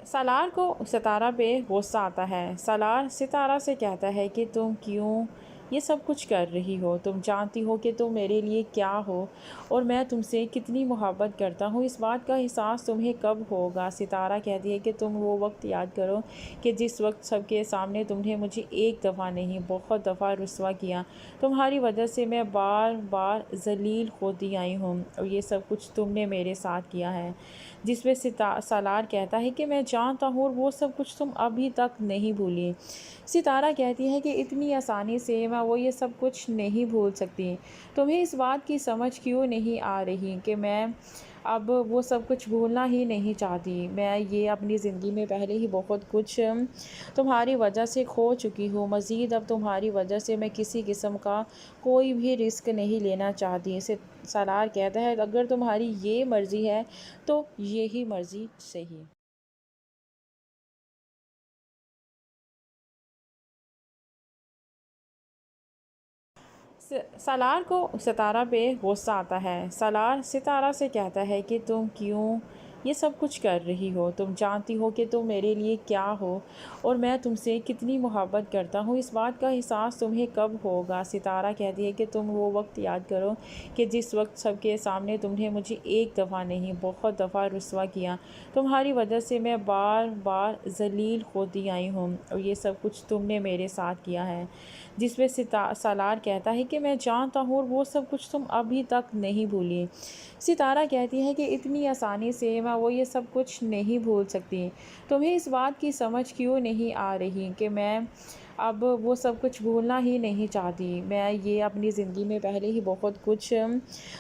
सालार को सितारा पे गुस्सा आता है। सालार सितारा से कहता है कि तुम क्यों ये सब कुछ कर रही हो। तुम जानती हो कि तुम मेरे लिए क्या हो और मैं तुमसे कितनी मोहब्बत करता हूँ। इस बात का एहसास तुम्हें कब होगा। सितारा कहती है कि तुम वो वक्त याद करो कि जिस वक्त सबके सामने तुमने मुझे एक दफ़ा नहीं बहुत दफ़ा रुस्वा किया। तुम्हारी वजह से मैं बार बार जलील होती आई हूँ और ये सब कुछ तुमने मेरे साथ किया है। जिसमें सालार कहता है कि मैं जानता हूँ और वो सब कुछ तुम अभी तक नहीं भूली। सितारा कहती है कि इतनी आसानी से मैं वो ये सब कुछ नहीं भूल सकती। तुम्हें इस बात की समझ क्यों नहीं आ रही कि मैं अब वो सब कुछ भूलना ही नहीं चाहती। मैं ये अपनी ज़िंदगी में पहले ही बहुत कुछ तुम्हारी वजह से खो चुकी हूँ। मज़ीद अब तुम्हारी वजह से मैं किसी किस्म का कोई भी रिस्क नहीं लेना चाहती। इसे सालार कहता है, अगर तुम्हारी ये मर्ज़ी है तो यही मर्ज़ी सही। सालार को सितारा पे गुस्सा आता है। सालार सितारा से कहता है कि तुम क्यों ये सब कुछ कर रही हो। तुम जानती हो कि तुम मेरे लिए क्या हो और मैं तुमसे कितनी मोहब्बत करता हूँ। इस बात का एहसास तुम्हें कब होगा। सितारा कहती है कि तुम वो वक्त याद करो कि जिस वक्त सबके सामने तुमने मुझे एक दफ़ा नहीं बहुत दफ़ा रुस्वा किया। तुम्हारी वजह से मैं बार बार ज़लील होती आई हूँ और ये सब कुछ तुमने मेरे साथ किया है। जिसमें सालार कहता है कि मैं जानता हूँ और वो सब कुछ तुम अभी तक नहीं भूली। सितारा कहती है कि इतनी आसानी से मैं वो ये सब कुछ नहीं भूल सकती। तुम्हें इस बात की समझ क्यों नहीं आ रही कि मैं अब वो सब कुछ भूलना ही नहीं चाहती। मैं ये अपनी ज़िंदगी में पहले ही बहुत कुछ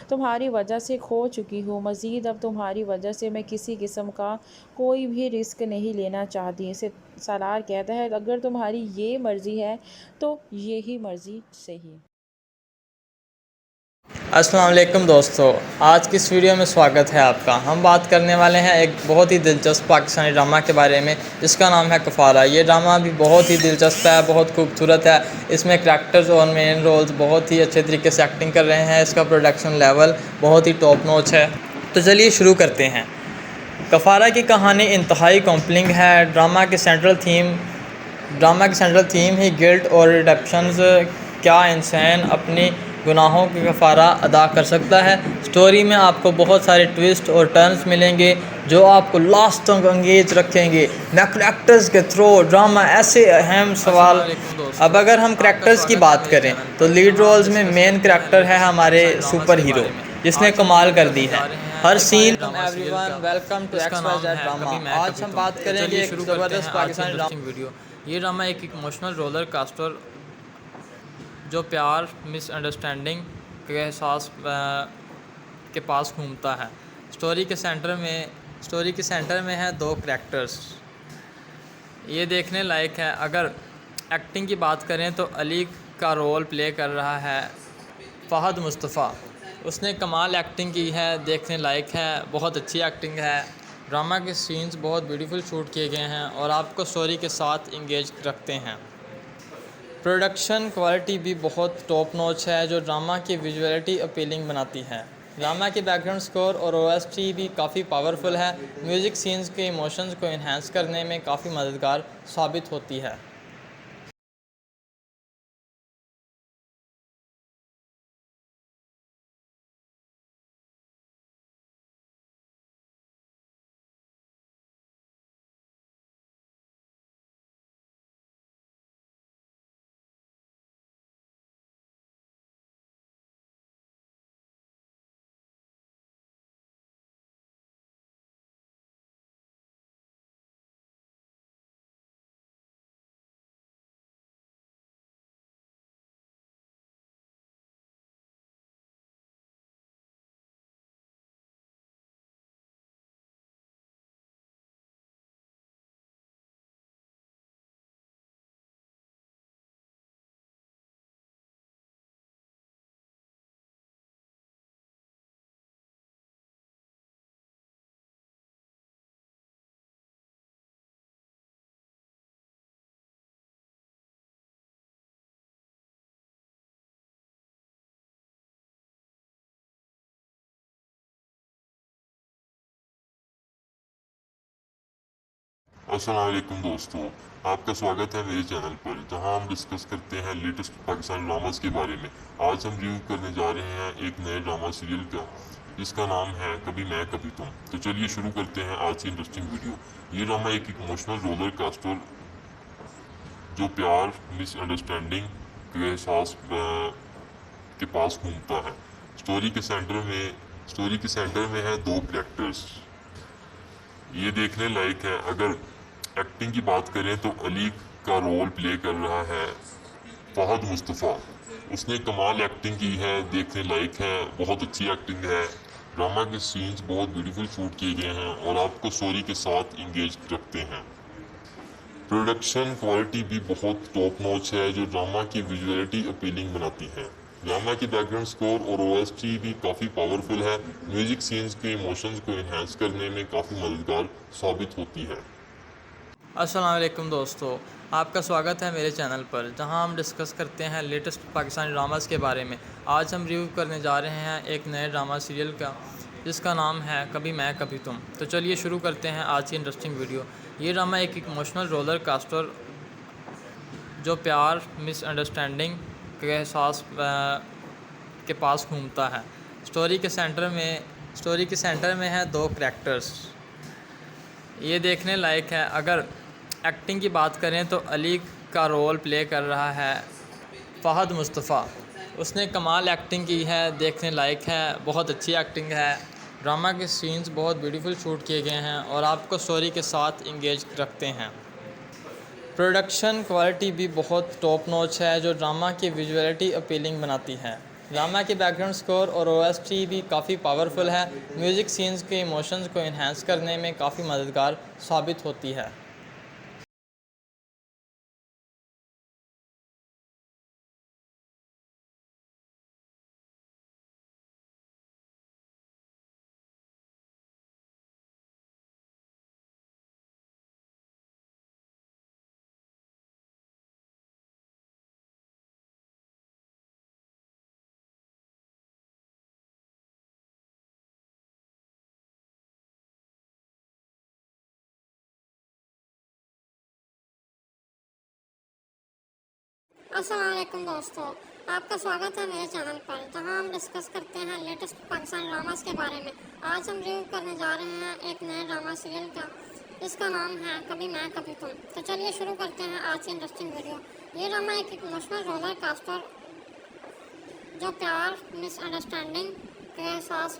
तुम्हारी वजह से खो चुकी हूँ। मज़ीद अब तुम्हारी वजह से मैं किसी किस्म का कोई भी रिस्क नहीं लेना चाहती। इसे सालार कहता है, अगर तुम्हारी ये मर्ज़ी है तो यही मर्ज़ी सही। अस्सलाम वालेकुम दोस्तों, आज की इस वीडियो में स्वागत है आपका। हम बात करने वाले हैं एक बहुत ही दिलचस्प पाकिस्तानी ड्रामा के बारे में जिसका नाम है कफ़ारा। ये ड्रामा भी बहुत ही दिलचस्प है, बहुत खूबसूरत है। इसमें करैक्टर्स और मेन रोल्स बहुत ही अच्छे तरीके से एक्टिंग कर रहे हैं। इसका प्रोडक्शन लेवल बहुत ही टॉप नॉच है। तो चलिए शुरू करते हैं। कफ़ारा की कहानी इंतहाई कॉम्प्लिंग है। ड्रामा की सेंट्रल थीम ही गिल्ट और रिडेप्शंस। क्या इंसान अपनी गुनाहों की कफ़ारा अदा कर सकता है। स्टोरी में आपको बहुत सारे ट्विस्ट और टर्न्स मिलेंगे जो आपको लास्ट तक एंगेज रखेंगे। न करैक्टर्स के थ्रू ड्रामा ऐसे अहम सवाल। अब अगर हम करैक्टर्स की बात करें तो लीड रोल्स में मेन करैक्टर है हमारे सुपर हीरो जिसने कमाल कर दी है हर scene. Everyone welcome to XYZ drama. आज हम बात करेंगे एक ज़बरदस्त पाकिस्तानी ड्रामा वीडियो। ये ड्रामा एक इमोशनल रोलर कास्टर जो प्यार मिसअंडरस्टैंडिंग के एहसास के पास घूमता है। स्टोरी के सेंटर में है दो करैक्टर्स। ये देखने लायक है। अगर एक्टिंग की बात करें तो अली का रोल प्ले कर रहा है फ़हद मुस्तफ़ा। उसने कमाल एक्टिंग की है, देखने लायक है, बहुत अच्छी एक्टिंग है। ड्रामा के सीन्स बहुत ब्यूटीफुल शूट किए गए हैं और आपको स्टोरी के साथ इंगेज रखते हैं। प्रोडक्शन क्वालिटी भी बहुत टॉप नॉच है जो ड्रामा की विजुअलिटी अपीलिंग बनाती है। ड्रामा की बैकग्राउंड स्कोर और OST भी काफ़ी पावरफुल है। म्यूज़िक सीन्स के इमोशंस को इन्हांस करने में काफ़ी मददगार साबित होती है। अस्सलाम वालेकुम दोस्तों, आपका स्वागत है मेरे चैनल पर जहां हम डिस्कस करते हैं लेटेस्ट पाकिस्तानी ड्रामास के बारे में। आज हम रिव्यू करने जा रहे हैं एक नए ड्रामा सीरियल का जिसका नाम है कभी मैं कभी तुम। तो चलिए शुरू करते हैं आज की इंटरेस्टिंग वीडियो। ये ड्रामा एक इमोशनल रोलर कास्टर जो प्यार मिसअंडरस्टैंडिंग के एहसास के पास घूमता है। स्टोरी के सेंटर में है दो करैक्टर्स। ये देखने लायक है। अगर एक्टिंग की बात करें तो अली का रोल प्ले कर रहा है फहद मुस्तफ़ा। उसने कमाल एक्टिंग की है, देखने लायक है, बहुत अच्छी एक्टिंग है। ड्रामा के सीन्स बहुत ब्यूटीफुल शूट किए गए हैं और आपको स्टोरी के साथ इंगेज रखते हैं। प्रोडक्शन क्वालिटी भी बहुत टॉप नॉच है जो ड्रामा की विजुअलिटी अपीलिंग बनाती है। ड्रामा की बैकग्राउंड स्कोर और ओएसटी भी काफ़ी पावरफुल है। म्यूजिक सीन्स के इमोशंस को इन्हांस करने में काफ़ी मददगार साबित होती है। अस्सलाम वालेकुम दोस्तों, आपका स्वागत है मेरे चैनल पर, जहां हम डिस्कस करते हैं लेटेस्ट पाकिस्तानी ड्रामास के बारे में। आज हम रिव्यू करने जा रहे हैं एक नए ड्रामा सीरियल का जिसका नाम है कभी मैं कभी तुम। तो चलिए शुरू करते हैं आज की इंटरेस्टिंग वीडियो। ये ड्रामा एक इमोशनल रोलर कास्टर जो प्यार, मिसअंडरस्टैंडिंग के एहसास के पास घूमता है। स्टोरी के सेंटर में है दो करैक्टर्स। ये देखने लायक है। अगर एक्टिंग की बात करें तो अली का रोल प्ले कर रहा है फहद मुस्तफ़ा। उसने कमाल एक्टिंग की है, देखने लायक है, बहुत अच्छी एक्टिंग है। ड्रामा के सीन्स बहुत ब्यूटीफुल शूट किए गए हैं और आपको स्टोरी के साथ इंगेज रखते हैं। प्रोडक्शन क्वालिटी भी बहुत टॉप नॉच है जो ड्रामा की विजुअलिटी अपीलिंग बनाती है। ड्रामा की बैकग्राउंड स्कोर और ओएसटी भी काफ़ी पावरफुल है। म्यूज़िक सीन्स के इमोशंस को इन्हांस करने में काफ़ी मददगार साबित होती है। अस्सलाम वालेकुम दोस्तों, आपका स्वागत है मेरे चैनल पर, जहां हम डिस्कस करते हैं लेटेस्ट पाकिस्तानी ड्रामास के बारे में। आज हम रिव्यू करने जा रहे हैं एक नए ड्रामा सीरियल का जिसका नाम है कभी मैं कभी तुम। तो चलिए शुरू करते हैं आज की इंटरेस्टिंग वीडियो। ये ड्रामा एक इमोशनल रोलर कास्टर जो प्यार, मिसअंडरस्टैंडिंग के एहसास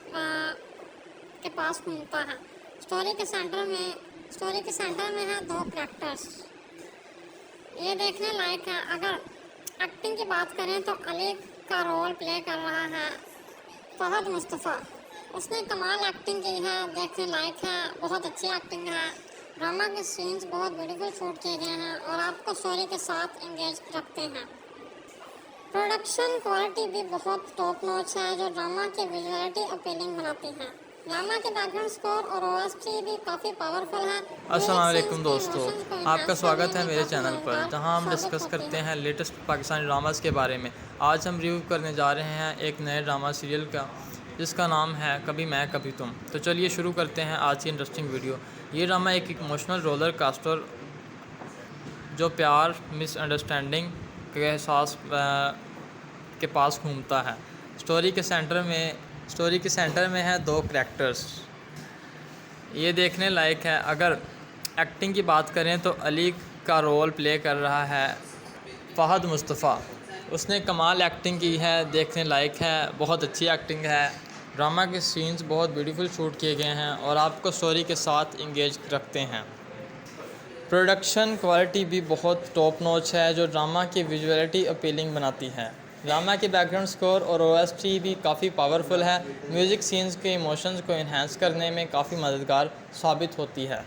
के पास घूमता है। स्टोरी के सेंटर में है दो करैक्टर्स। ये देखने लायक है। अगर एक्टिंग की बात करें तो अली का रोल प्ले कर रहा है फहद मुस्तफ़ा। उसने कमाल एक्टिंग की है, देखने लायक है, बहुत अच्छी एक्टिंग है। ड्रामा के सीन्स बहुत ब्यूटीफुल शूट किए गए हैं और आपको स्टोरी के साथ इंगेज रखते हैं। प्रोडक्शन क्वालिटी भी बहुत टॉप नॉच है जो ड्रामा की विजुअलिटी अपीलिंग बनाती है। ड्रामा के बैकग्राउंड स्कोर और ओएसटी भी काफ़ी पावरफुल है। अस्सलाम वालेकुम दोस्तों, आपका स्वागत है मेरे चैनल पर, जहां हम डिस्कस करते हैं लेटेस्ट पाकिस्तानी ड्रामास के बारे में। आज हम रिव्यू करने जा रहे हैं एक नए ड्रामा सीरियल का जिसका नाम है कभी मैं कभी तुम। तो चलिए शुरू करते हैं आज की इंटरेस्टिंग वीडियो। ये ड्रामा एक इमोशनल रोलर कास्टर जो प्यार, मिसअंडरस्टैंडिंग के एहसास के पास घूमता है। स्टोरी के सेंटर में है दो करैक्टर्स। ये देखने लायक है। अगर एक्टिंग की बात करें तो अली का रोल प्ले कर रहा है फहद मुस्तफ़ा। उसने कमाल एक्टिंग की है, देखने लायक है, बहुत अच्छी एक्टिंग है। ड्रामा के सीन्स बहुत ब्यूटीफुल शूट किए गए हैं और आपको स्टोरी के साथ इंगेज रखते हैं। प्रोडक्शन क्वालिटी भी बहुत टॉप नॉच है जो ड्रामा की विजुअलिटी अपीलिंग बनाती है। ड्रामा की बैकग्राउंड स्कोर और ओएसटी भी काफ़ी पावरफुल है। म्यूज़िक सीन्स के इमोशंस को इन्हांस करने में काफ़ी मददगार साबित होती है।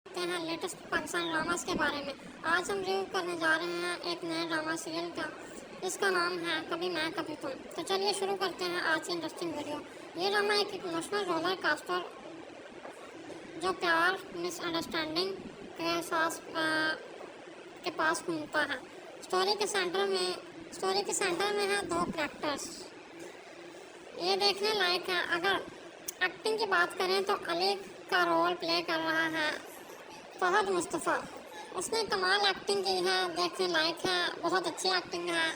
हैं लेटेस्ट पाकिस्तानी ड्रामास के बारे में। आज हम रिव्यू करने जा रहे हैं एक नए ड्रामा सीरियल का जिसका नाम है कभी मैं कभी तुम। तो चलिए शुरू करते हैं आज की इंटरेस्टिंग वीडियो। ये ड्रामा एक इमोशनल रोलर कास्टर जो प्यार, मिसअंडरस्टैंडिंग के एहसास के पास घूमता है। स्टोरी के सेंटर में है दो करैक्टर्स। ये देखने लायक है। अगर एक्टिंग की बात करें तो अली का रोल प्ले कर रहा है फहद मुस्तफ़ा। उसने कमाल एक्टिंग की है, देखने लायक है, बहुत अच्छी एक्टिंग है।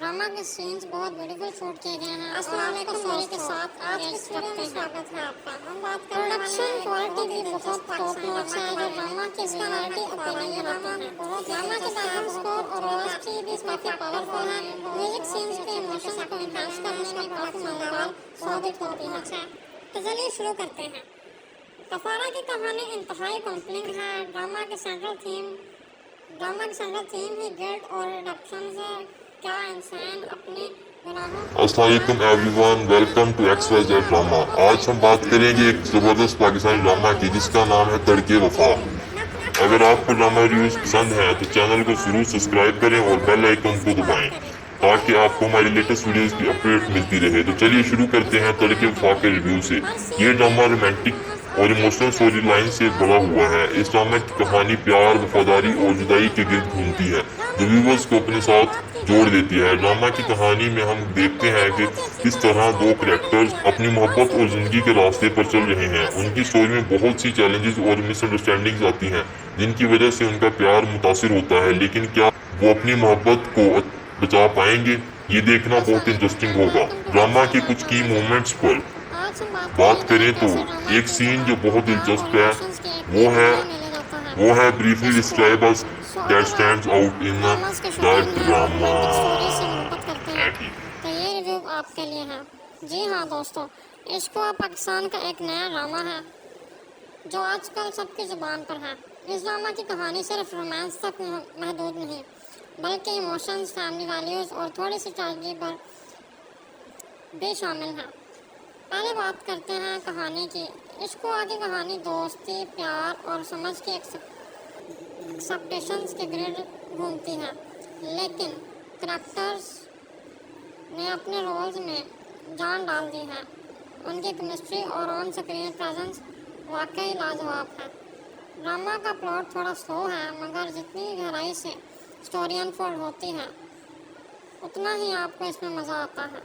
ड्रामा के सीन्स बहुत ब्यूटीफुल शूट किए गए हैं। अस्सलाम वालेकुम स्टोरी के साथ आज की वीडियो में स्वागत है आपका। हम बात कर रहे हैं प्रोडक्शन क्वालिटी भी बहुत टॉप नॉच है जो ड्रामा की क्वालिटी ओपनिंग बनाते हैं। ड्रामा के बैकग्राउंड स्कोर और ओएसटी भी काफी पावरफुल है। म्यूजिक सीन्स के इमोशंस को एनहांस करने में काफी मजेदार साबित होती है। तो चलिए शुरू करते हैं। कफारा की कहानी इंतहाई कॉम्प्लेक्स है। ड्रामा की सेंट्रल थीम ही गिल्ट और रिडम्पशन है। क्या इंसान अपने गुनाहों अस्सलाम वालेकुम everyone, welcome to XYZ drama. आज हम बात करेंगे एक ज़बरदस्त पाकिस्तानी ड्रामा की जिसका नाम है तड़के वफा। अगर आपको ड्रामा रिव्यूज पसंद है तो चैनल को जरूर सब्सक्राइब करें और बेल आइकन को दबाएं ताकि आपको हमारी लेटेस्ट वीडियोस की अपडेट मिलती रहे। तो चलिए शुरू करते हैं तड़के वफा के रिव्यू से। ये ड्रामा रोमांटिक और इमोशनल स्टोरी लाइन से बड़ा हुआ है। इस ड्रामा की कहानी प्यार, वफादारी और जुदाई के गिर्द घूमती है जो व्यूअर्स को अपने साथ जोड़ देती है। ड्रामा की कहानी में हम देखते हैं कि किस तरह दो कैरेक्टर्स अपनी मोहब्बत और जिंदगी के रास्ते पर चल रहे हैं। उनकी स्टोरी में बहुत सी चैलेंजेस और मिसअंडरस्टैंडिंग्स आती हैं जिनकी वजह से उनका प्यार मुतासिर होता है, लेकिन क्या वो अपनी मोहब्बत को बचा पाएंगे, ये देखना बहुत इंटरेस्टिंग होगा। ड्रामा के कुछ की मोमेंट्स पर बात करें तो एक सीन जो बहुत दिलचस्प है वो है briefly describe us that stands out in the drama. तो ये रिव्यू आपके लिए है। जी हाँ दोस्तों, इश्क व पाकिस्तान का एक नया ड्रामा है जो आजकल सबकी जुबान पर है। इस ड्रामा की कहानी सिर्फ रोमांस तक महदूद नहीं बल्कि इमोशंस, फैमिली वैल्यूज़ और थोड़ी सी ट्रेजेडी पर भी शामिल है। पहले बात करते हैं कहानी की। इश्क की कहानी दोस्ती, प्यार और समझ के एक्सपेक्टेशंस के ग्रिड घूमती है, लेकिन करैक्टर्स ने अपने रोल्स में जान डाल दी है। उनकी केमिस्ट्री और ऑन स्क्रीन प्रेजेंस वाकई लाजवाब है। ड्रामा का प्लॉट थोड़ा स्लो है, मगर जितनी गहराई से स्टोरी अनफोल्ड होती है उतना ही आपको इसमें मज़ा आता है।